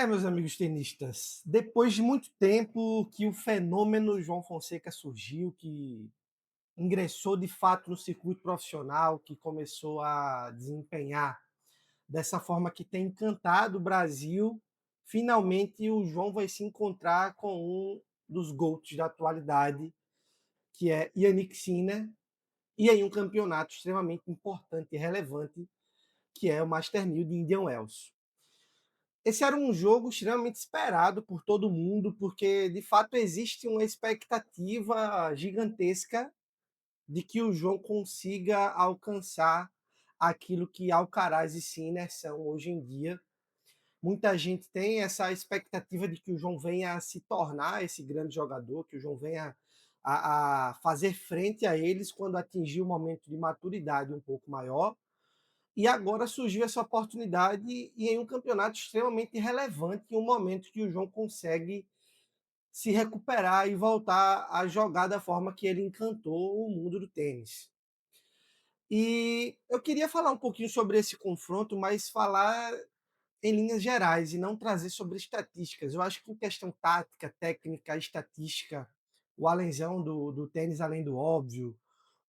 Meus amigos tenistas, depois de muito tempo que o fenômeno João Fonseca surgiu, que ingressou de fato no circuito profissional, que começou a desempenhar dessa forma que tem encantado o Brasil, finalmente o João vai se encontrar com um dos GOATs da atualidade, que é Yannick Sinner, e em um campeonato extremamente importante e relevante, que é o Master 1000 de Indian Wells. Esse era um jogo extremamente esperado por todo mundo, porque de fato existe uma expectativa gigantesca de que o João consiga alcançar aquilo que Alcaraz e Sinner são hoje em dia. Muita gente tem essa expectativa de que o João venha a se tornar esse grande jogador, que o João venha a fazer frente a eles quando atingir o momento de maturidade um pouco maior. E agora surgiu essa oportunidade e em um campeonato extremamente relevante, em um momento que o João consegue se recuperar e voltar a jogar da forma que ele encantou o mundo do tênis. E eu queria falar um pouquinho sobre esse confronto, mas falar em linhas gerais e não trazer sobre estatísticas. Eu acho que em questão tática, técnica, estatística, o Alenzão do tênis além do óbvio,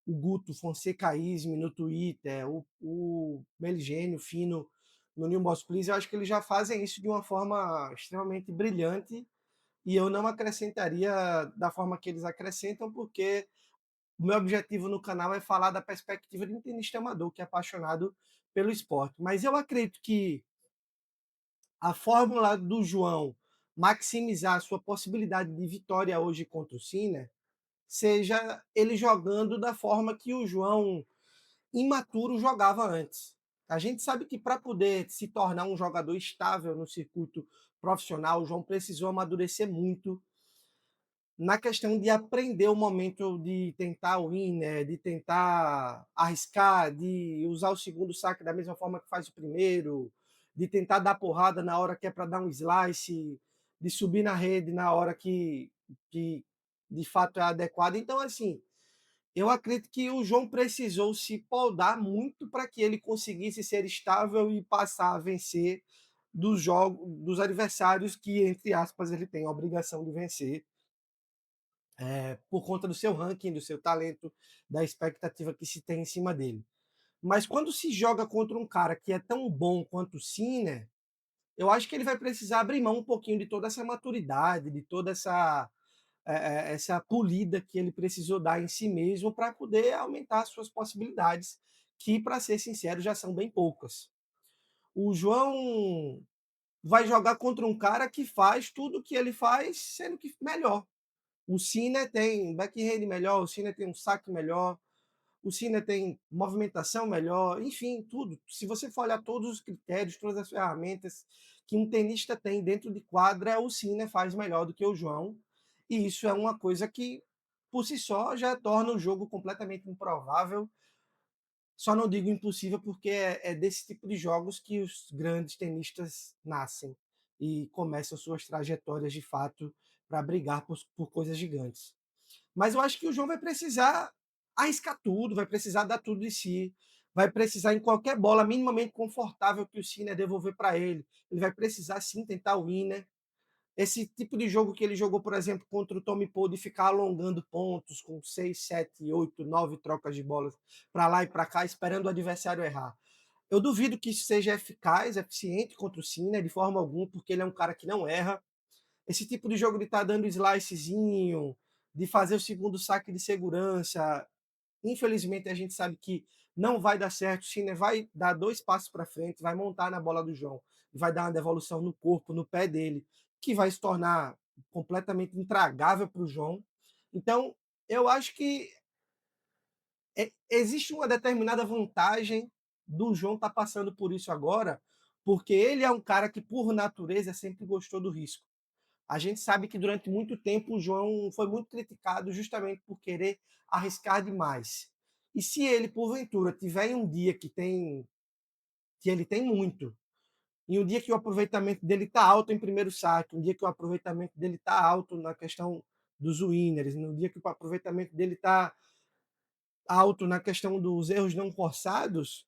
o Guto Fonsecaísmo no Twitter, o Meligênio Fino no New Boss Please, eu acho que eles já fazem isso de uma forma extremamente brilhante e eu não acrescentaria da forma que eles acrescentam, porque o meu objetivo no canal é falar da perspectiva de um tenista amador que é apaixonado pelo esporte. Mas eu acredito que a fórmula do João maximizar a sua possibilidade de vitória hoje contra o Sinner seja ele jogando da forma que o João imaturo jogava antes. A gente sabe que para poder se tornar um jogador estável no circuito profissional, o João precisou amadurecer muito na questão de aprender o momento de tentar o winner, de tentar arriscar, de usar o segundo saque da mesma forma que faz o primeiro, de tentar dar porrada na hora que é para dar um slice, de subir na rede na hora que de fato é adequado. Então, assim, eu acredito que o João precisou se podar muito para que ele conseguisse ser estável e passar a vencer dos jogos, dos adversários que, entre aspas, ele tem a obrigação de vencer, por conta do seu ranking, do seu talento, da expectativa que se tem em cima dele. Mas quando se joga contra um cara que é tão bom quanto o Sinner, eu acho que ele vai precisar abrir mão um pouquinho de toda essa maturidade, de toda essa polida que ele precisou dar em si mesmo para poder aumentar as suas possibilidades, que, para ser sincero, já são bem poucas. O João vai jogar contra um cara que faz tudo o que ele faz, sendo que melhor. O Sinner tem backhand melhor, o Sinner tem um saque melhor, o Sinner tem movimentação melhor, enfim, tudo. Se você for olhar todos os critérios, todas as ferramentas que um tenista tem dentro de quadra, o Sinner faz melhor do que o João. E isso é uma coisa que, por si só, já torna o jogo completamente improvável. Só não digo impossível porque é desse tipo de jogos que os grandes tenistas nascem e começam suas trajetórias de fato para brigar por coisas gigantes. Mas eu acho que o João vai precisar arriscar tudo, vai precisar dar tudo de si, vai precisar em qualquer bola minimamente confortável que o Sinner devolver para ele. Ele vai precisar sim tentar o winner. Esse tipo de jogo que ele jogou, por exemplo, contra o Tommy Paul, de ficar alongando pontos com 6, 7, 8, 9 trocas de bolas para lá e para cá, esperando o adversário errar. Eu duvido que isso seja eficaz, eficiente contra o Sinner, de forma alguma, porque ele é um cara que não erra. Esse tipo de jogo de estar dando slicezinho, de fazer o segundo saque de segurança, infelizmente a gente sabe que não vai dar certo. O Sinner vai dar dois passos para frente, vai montar na bola do João, vai dar uma devolução no corpo, no pé dele, que vai se tornar completamente intragável para o João. Então, eu acho que existe uma determinada vantagem do João estar passando por isso agora, porque ele é um cara que, por natureza, sempre gostou do risco. A gente sabe que durante muito tempo o João foi muito criticado justamente por querer arriscar demais. E se ele, porventura, tiver em um dia que ele tem muito, em um dia que o aproveitamento dele está alto em primeiro saque, um dia que o aproveitamento dele está alto na questão dos winners, no dia que o aproveitamento dele está alto na questão dos erros não forçados,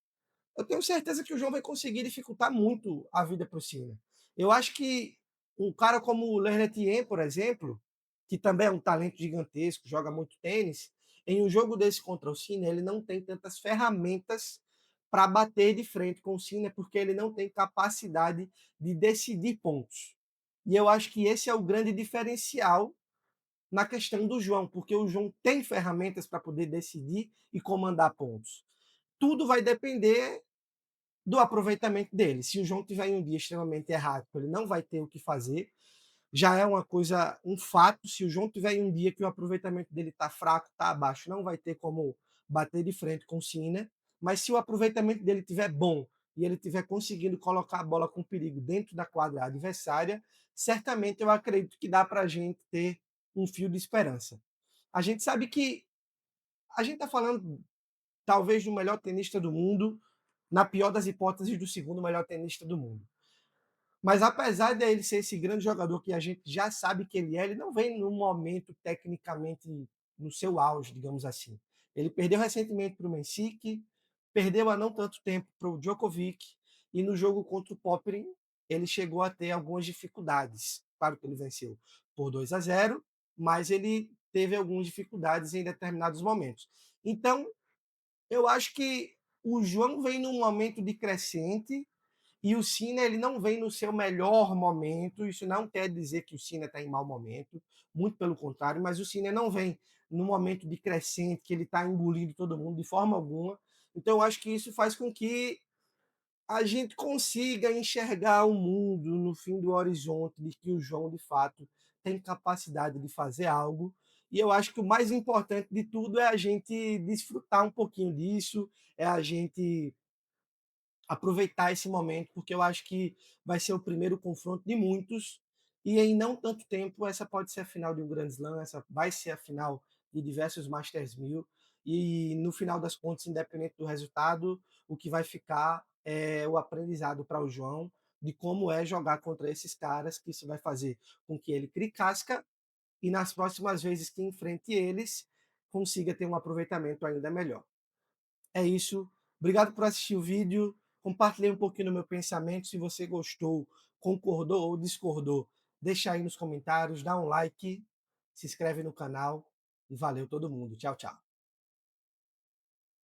eu tenho certeza que o João vai conseguir dificultar muito a vida para o Cine. Eu acho que um cara como o Lernertier, por exemplo, que também é um talento gigantesco, joga muito tênis, em um jogo desse contra o Sinner, ele não tem tantas ferramentas para bater de frente com o Sinner, porque ele não tem capacidade de decidir pontos. E eu acho que esse é o grande diferencial na questão do João, porque o João tem ferramentas para poder decidir e comandar pontos. Tudo vai depender do aproveitamento dele. Se o João tiver em um dia extremamente errático, ele não vai ter o que fazer. Já é uma coisa, um fato. Se o João tiver em um dia que o aproveitamento dele está fraco, está abaixo, não vai ter como bater de frente com o Sinner. Mas se o aproveitamento dele tiver bom e ele tiver conseguindo colocar a bola com perigo dentro da quadra adversária, certamente eu acredito que dá para a gente ter um fio de esperança. A gente sabe que a gente está falando talvez do melhor tenista do mundo, na pior das hipóteses, do segundo melhor tenista do mundo. Mas apesar de ele ser esse grande jogador que a gente já sabe que ele não vem num momento tecnicamente no seu auge, digamos assim. Ele perdeu recentemente para o Mensik, perdeu há não tanto tempo para o Djokovic, e no jogo contra o Popperin ele chegou a ter algumas dificuldades. Claro que ele venceu por 2-0, mas ele teve algumas dificuldades em determinados momentos. Então, eu acho que o João vem num momento de crescente e o Cine ele não vem no seu melhor momento. Isso não quer dizer que o Cine está em mau momento, muito pelo contrário, mas o Cine não vem no momento de crescente, que ele está engolindo todo mundo de forma alguma. Então, eu acho que isso faz com que a gente consiga enxergar o mundo no fim do horizonte, de que o João, de fato, tem capacidade de fazer algo. E eu acho que o mais importante de tudo é a gente desfrutar um pouquinho disso, é a gente aproveitar esse momento, porque eu acho que vai ser o primeiro confronto de muitos, e em não tanto tempo essa pode ser a final de um Grand Slam, essa vai ser a final de diversos Masters 1000, e no final das contas, independente do resultado, o que vai ficar é o aprendizado para o João de como é jogar contra esses caras, que isso vai fazer com que ele crie casca e nas próximas vezes que enfrente eles, consiga ter um aproveitamento ainda melhor. É isso. Obrigado por assistir o vídeo. Compartilhei um pouquinho do meu pensamento. Se você gostou, concordou ou discordou, deixa aí nos comentários, dá um like, se inscreve no canal e valeu todo mundo. Tchau, tchau.